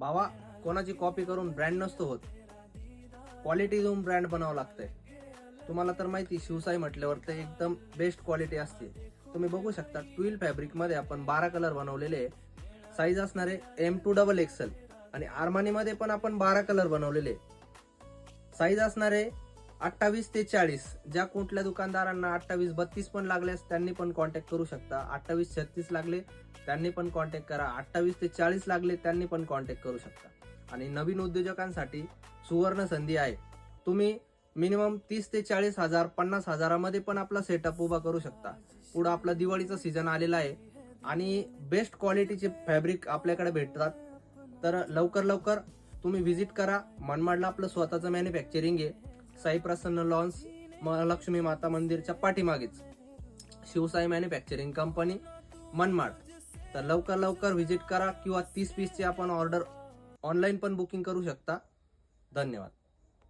भावा, कोणाची कॉपी करून ब्रँड नसतो होत, क्वालिटी देऊन ब्रँड बनावं लागतंय. तुम्हाला तर माहिती, शिवसाई म्हटल्यावर ते एकदम बेस्ट क्वालिटी असते. तुम्ही बघू शकता, ट्विल फॅब्रिक मध्ये आपण 12 कलर बनवलेले. साईज असणारे M2XXL आणि आर्मानी मध्ये पण आपण 12 कलर बनवलेले. साईज असणारे 28 ते 40. ज्या कुठल्या दुकानदारांना 28-32 पण लागल्यास त्यांनी पण कॉन्टॅक्ट करू शकता. 28-36 लागले त्यांनी पण कॉन्टॅक्ट करा. 28 ते 40 लागले त्यांनी पण कॉन्टॅक्ट करू शकता. आणि नवीन उद्योजकांसाठी सुवर्ण संधी आहे. तुम्ही मिनिमम 30 ते 40 हजार, 50 हजारामध्ये पण आपला सेटअप उभा करू शकता. पुढे आपला दिवाळीचा सीझन आलेला आहे आणि बेस्ट क्वालिटीचे फॅब्रिक आपल्याकडे भेटतात. तर लवकर तुम्ही व्हिजिट करा. मनमाडला आपलं स्वतःचं मॅन्युफॅक्चरिंग आहे. साई प्रसन्न लॉन्स, महालक्ष्मी माता मंदिरच्या पाठीमागेच शिवसाई मॅन्युफॅक्चरिंग कंपनी, मनमाड. तर लवकर व्हिजिट करा किंवा 30 पीसची आपण ऑर्डर ऑनलाईन पण बुकिंग करू शकता. धन्यवाद.